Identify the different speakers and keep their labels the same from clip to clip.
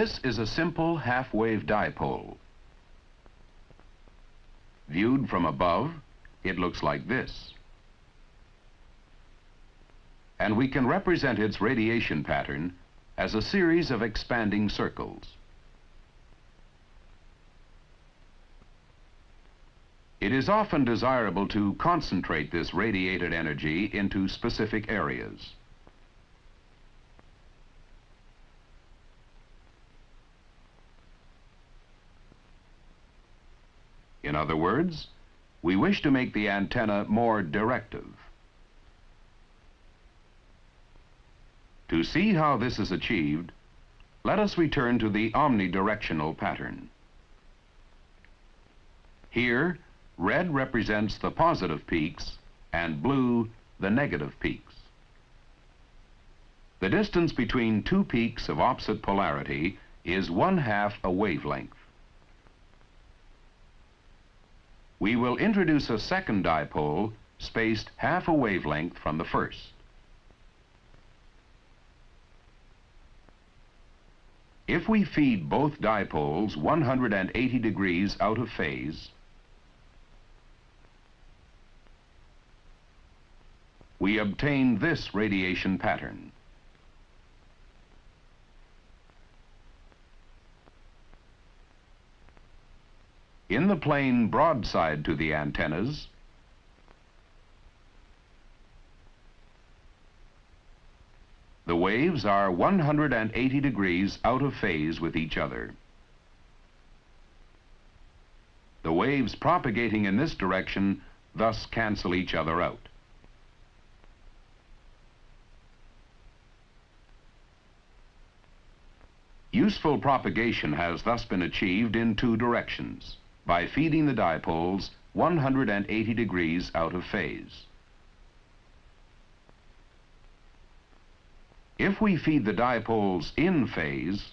Speaker 1: This is a simple half-wave dipole. Viewed from above, it looks like this. And we can represent its radiation pattern as a series of expanding circles. It is often desirable to concentrate this radiated energy into specific areas. In other words, we wish to make the antenna more directive. To see how this is achieved, let us return to the omnidirectional pattern. Here, red represents the positive peaks and blue the negative peaks. The distance between two peaks of opposite polarity is 1/2 a wavelength. We will introduce a second dipole spaced 1/2 a wavelength from the first. If we feed both dipoles 180 degrees out of phase, we obtain this radiation pattern. In the plane broadside to the antennas, the waves are 180 degrees out of phase with each other. The waves propagating in this direction thus cancel each other out. Useful propagation has thus been achieved in two directions, by feeding the dipoles 180 degrees out of phase. If we feed the dipoles in phase,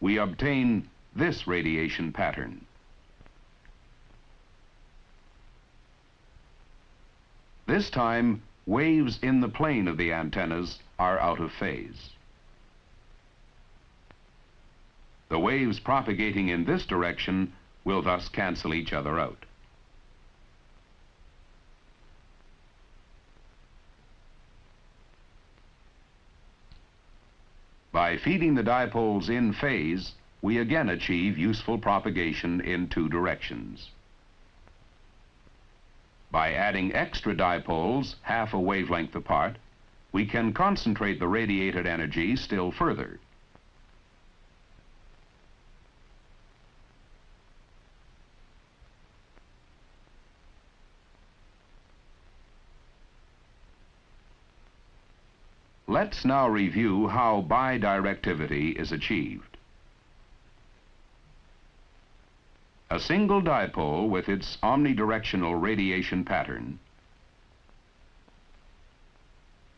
Speaker 1: we obtain this radiation pattern. This time, waves in the plane of the antennas are out of phase. The waves propagating in this direction will thus cancel each other out. By feeding the dipoles in phase, we again achieve useful propagation in two directions. By adding extra dipoles 1/2 a wavelength apart, we can concentrate the radiated energy still further. Let's now review how bidirectivity is achieved. A single dipole with its omnidirectional radiation pattern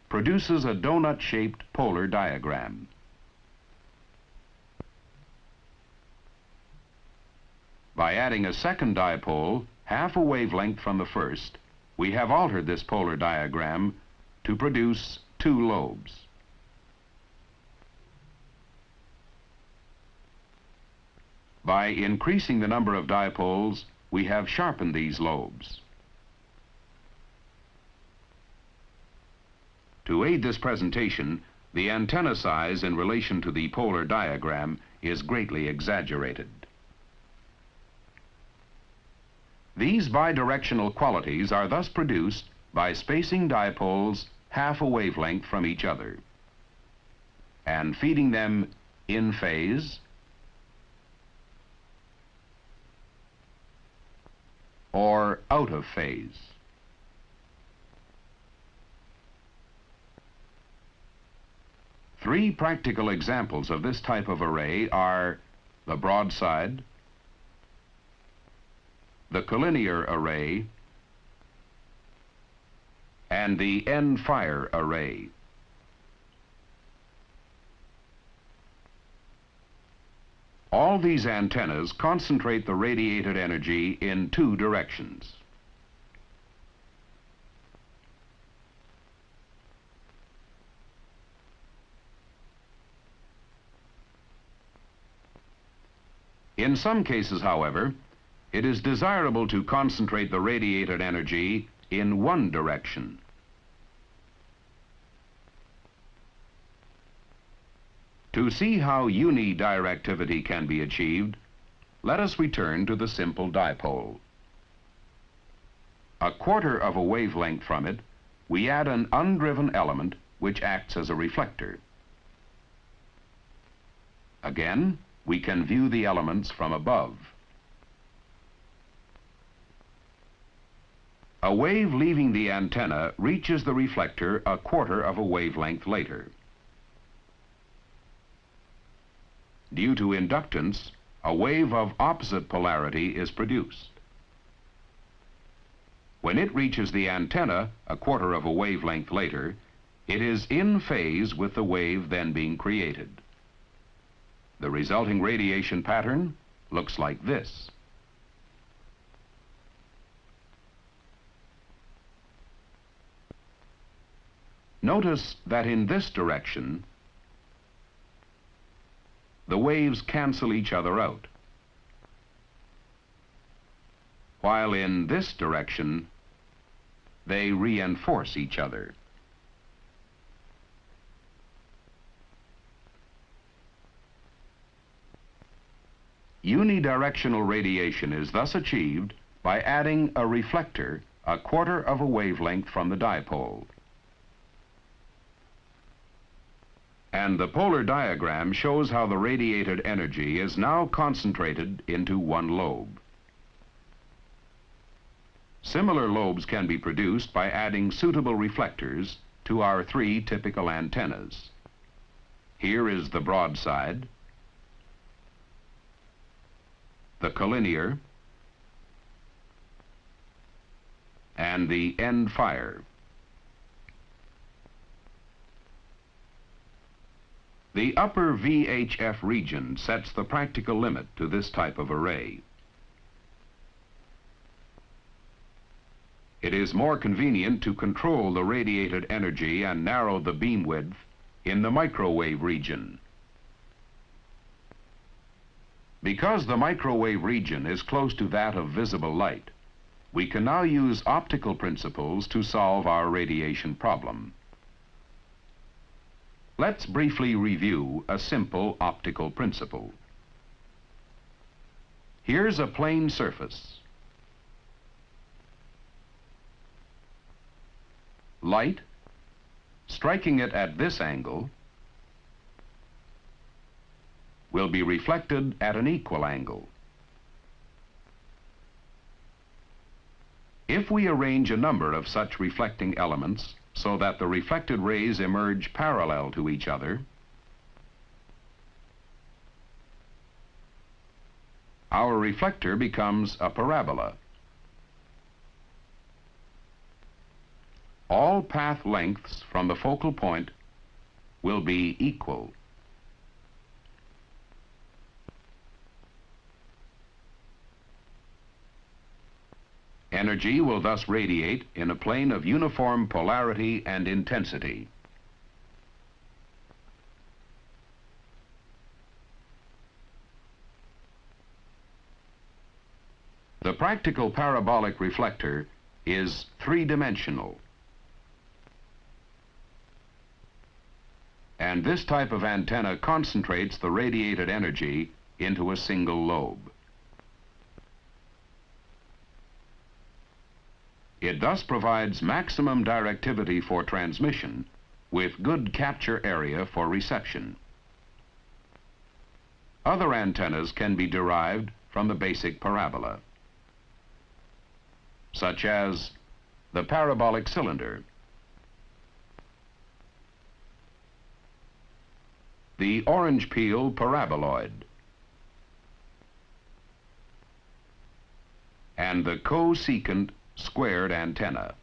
Speaker 1: produces a donut-shaped polar diagram. By adding a second dipole 1/2 a wavelength from the first, we have altered this polar diagram to produce two lobes. By increasing the number of dipoles, we have sharpened these lobes. To aid this presentation, the antenna size in relation to the polar diagram is greatly exaggerated. These bidirectional qualities are thus produced by spacing dipoles 1/2 a wavelength from each other and feeding them in phase or out of phase. Three practical examples of this type of array are the broadside, the collinear array, and the end-fire array. All these antennas concentrate the radiated energy in two directions. In some cases, however, it is desirable to concentrate the radiated energy in one direction. To see how unidirectivity can be achieved, let us return to the simple dipole. A quarter of a wavelength from it, we add an undriven element which acts as a reflector. Again, we can view the elements from above. A wave leaving the antenna reaches the reflector a quarter of a wavelength later. Due to inductance, a wave of opposite polarity is produced. When it reaches the antenna a quarter of a wavelength later, it is in phase with the wave then being created. The resulting radiation pattern looks like this. Notice that in this direction, the waves cancel each other out, while in this direction, they reinforce each other. Unidirectional radiation is thus achieved by adding a reflector a quarter of a wavelength from the dipole. And the polar diagram shows how the radiated energy is now concentrated into one lobe. Similar lobes can be produced by adding suitable reflectors to our three typical antennas. Here is the broadside, the collinear, and the end fire. The upper VHF region sets the practical limit to this type of array. It is more convenient to control the radiated energy and narrow the beam width in the microwave region. Because the microwave region is close to that of visible light, we can now use optical principles to solve our radiation problem. Let's briefly review a simple optical principle. Here's a plane surface. Light, striking it at this angle, will be reflected at an equal angle. If we arrange a number of such reflecting elements so that the reflected rays emerge parallel to each other, our reflector becomes a parabola. All path lengths from the focal point will be equal. Energy will thus radiate in a plane of uniform polarity and intensity. The practical parabolic reflector is three-dimensional, and this type of antenna concentrates the radiated energy into a single lobe. It thus provides maximum directivity for transmission with good capture area for reception. Other antennas can be derived from the basic parabola, such as the parabolic cylinder, the orange peel paraboloid, and the cosecant squared antenna.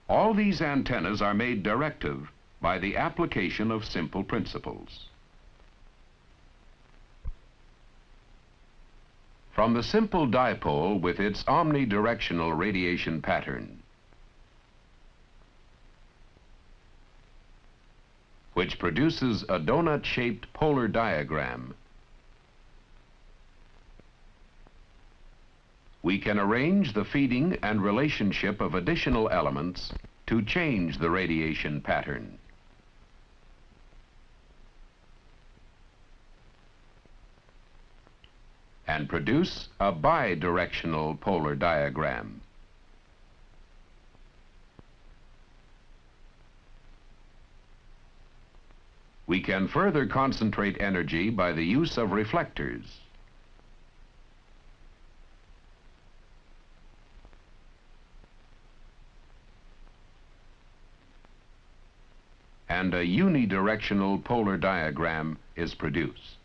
Speaker 1: All these antennas are made directive by the application of simple principles. From the simple dipole with its omnidirectional radiation pattern, which produces a donut-shaped polar diagram. We can arrange the feeding and relationship of additional elements to change the radiation pattern. And produce a bidirectional polar diagram. We can further concentrate energy by the use of reflectors. And a unidirectional polar diagram is produced.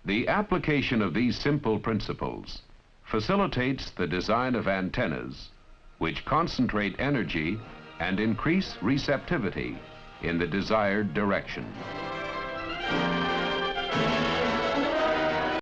Speaker 1: The application of these simple principles facilitates the design of antennas which concentrate energy and increase receptivity in the desired direction.